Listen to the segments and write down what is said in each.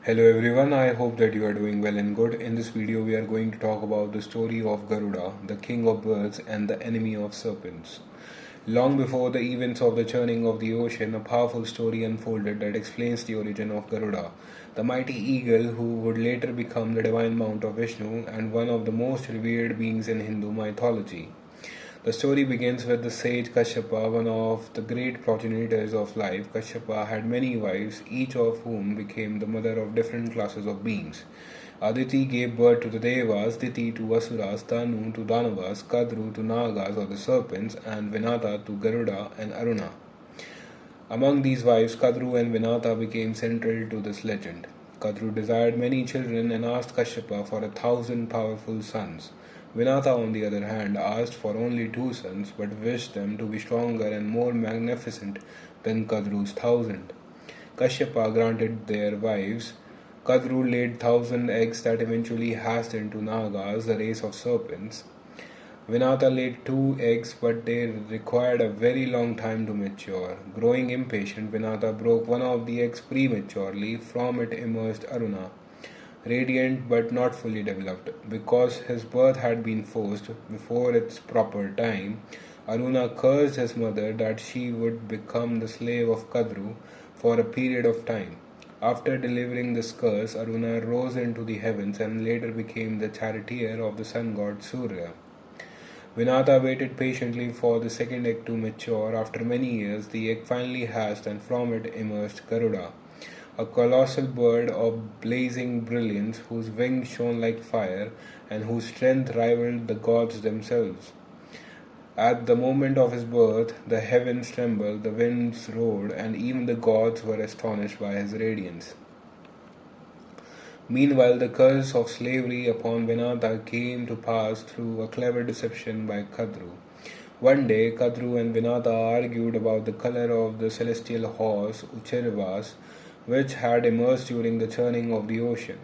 Hello everyone, I hope that you are doing well and good. In this video, we are going to talk about the story of Garuda, the king of birds and the enemy of serpents. Long before the events of the churning of the ocean, a powerful story unfolded that explains the origin of Garuda, the mighty eagle who would later become the divine mount of Vishnu and one of the most revered beings in Hindu mythology. The story begins with the sage Kashyapa, one of the great progenitors of life. Kashyapa had many wives, each of whom became the mother of different classes of beings. Aditi gave birth to the Devas, Diti to Asuras, Danu to Danavas, Kadru to Nagas or the serpents, and Vinata to Garuda and Aruna. Among these wives, Kadru and Vinata became central to this legend. Kadru desired many children and asked Kashyapa for 1,000 powerful sons. Vinata, on the other hand, asked for only 2 sons but wished them to be stronger and more magnificent than Kadru's 1,000. Kashyapa granted their wives. Kadru laid 1,000 eggs that eventually hatched into Nagas, the race of serpents. Vinata laid 2 eggs, but they required a very long time to mature. Growing impatient, Vinata broke one of the eggs prematurely. From it emerged Aruna, radiant but not fully developed. Because his birth had been forced before its proper time, Aruna cursed his mother that she would become the slave of Kadru for a period of time. After delivering this curse, Aruna rose into the heavens and later became the charioteer of the sun god Surya. Vinata waited patiently for the second egg to mature. After many years, the egg finally hatched and from it emerged Garuda, a colossal bird of blazing brilliance whose wings shone like fire and whose strength rivaled the gods themselves. At the moment of his birth, the heavens trembled, the winds roared, and even the gods were astonished by his radiance. Meanwhile, the curse of slavery upon Vinata came to pass through a clever deception by Kadru. One day, Kadru and Vinata argued about the color of the celestial horse Uchirvas, which had emerged during the churning of the ocean.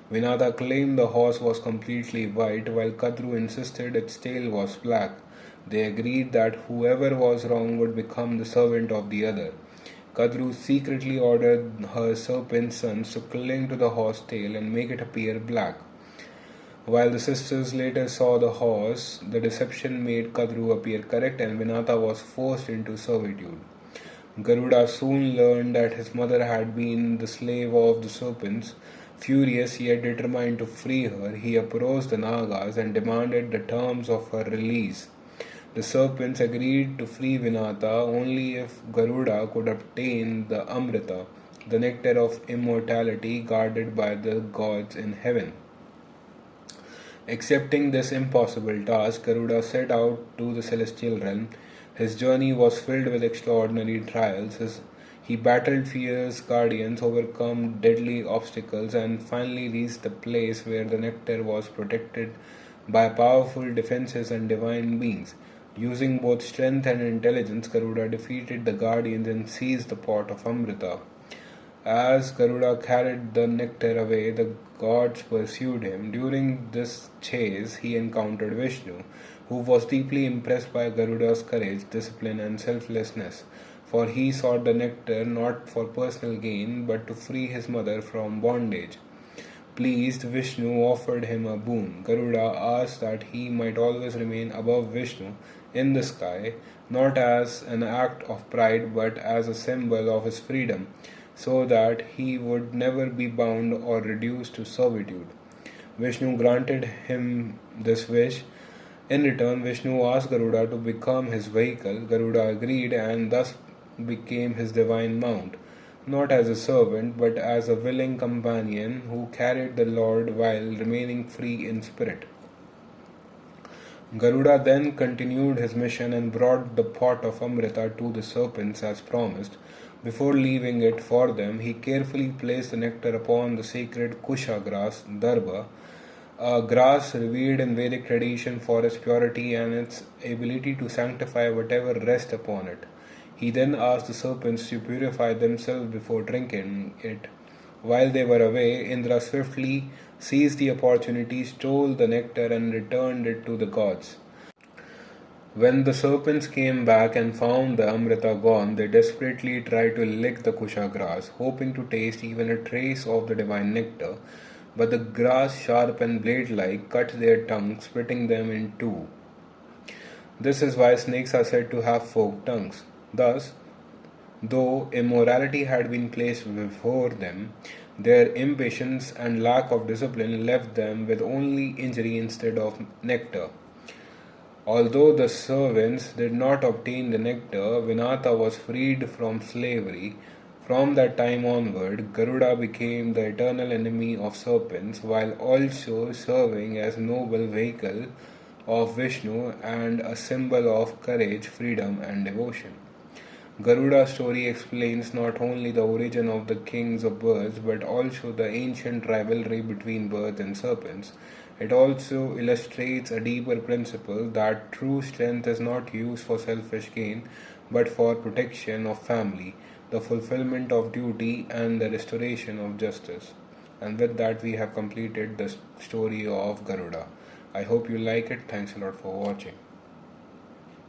Vinata claimed the horse was completely white, while Kadru insisted its tail was black. They agreed that whoever was wrong would become the servant of the other. Kadru secretly ordered her serpent sons to cling to the horse tail and make it appear black. While the sisters later saw the horse, the deception made Kadru appear correct and Vinata was forced into servitude. Garuda soon learned that his mother had been the slave of the serpents. Furious yet determined to free her, he approached the Nagas and demanded the terms of her release. The serpents agreed to free Vinata only if Garuda could obtain the Amrita, the nectar of immortality guarded by the gods in heaven. Accepting this impossible task, Garuda set out to the celestial realm. His journey was filled with extraordinary trials. He battled fierce guardians, overcome deadly obstacles, and finally reached the place where the nectar was protected by powerful defenses and divine beings. Using both strength and intelligence, Garuda defeated the guardians and seized the pot of Amrita. As Garuda carried the nectar away, the gods pursued him. During this chase, he encountered Vishnu, who was deeply impressed by Garuda's courage, discipline, and selflessness, for he sought the nectar not for personal gain but to free his mother from bondage. Pleased, Vishnu offered him a boon. Garuda asked that he might always remain above Vishnu in the sky, not as an act of pride but as a symbol of his freedom, so that he would never be bound or reduced to servitude. Vishnu granted him this wish. In return, Vishnu asked Garuda to become his vehicle. Garuda agreed and thus became his divine mount, not as a servant but as a willing companion who carried the Lord while remaining free in spirit. Garuda then continued his mission and brought the pot of Amrita to the serpents as promised. Before leaving it for them, he carefully placed the nectar upon the sacred Kusha grass, Darba, a grass revered in Vedic tradition for its purity and its ability to sanctify whatever rests upon it. He then asked the serpents to purify themselves before drinking it. While they were away, Indra swiftly seized the opportunity, stole the nectar, and returned it to the gods. When the serpents came back and found the Amrita gone, they desperately tried to lick the Kusha grass, hoping to taste even a trace of the divine nectar, but the grass, sharp and blade-like, cut their tongues, splitting them in two. This is why snakes are said to have forked tongues. Thus, though immorality had been placed before them, their impatience and lack of discipline left them with only injury instead of nectar. Although the servants did not obtain the nectar, Vinata was freed from slavery. From that time onward, Garuda became the eternal enemy of serpents while also serving as noble vehicle of Vishnu and a symbol of courage, freedom, and devotion. Garuda's story explains not only the origin of the kings of birds but also the ancient rivalry between birds and serpents. It also illustrates a deeper principle that true strength is not used for selfish gain but for protection of family, the fulfillment of duty, and the restoration of justice. And with that, we have completed the story of Garuda. I hope you like it. Thanks a lot for watching.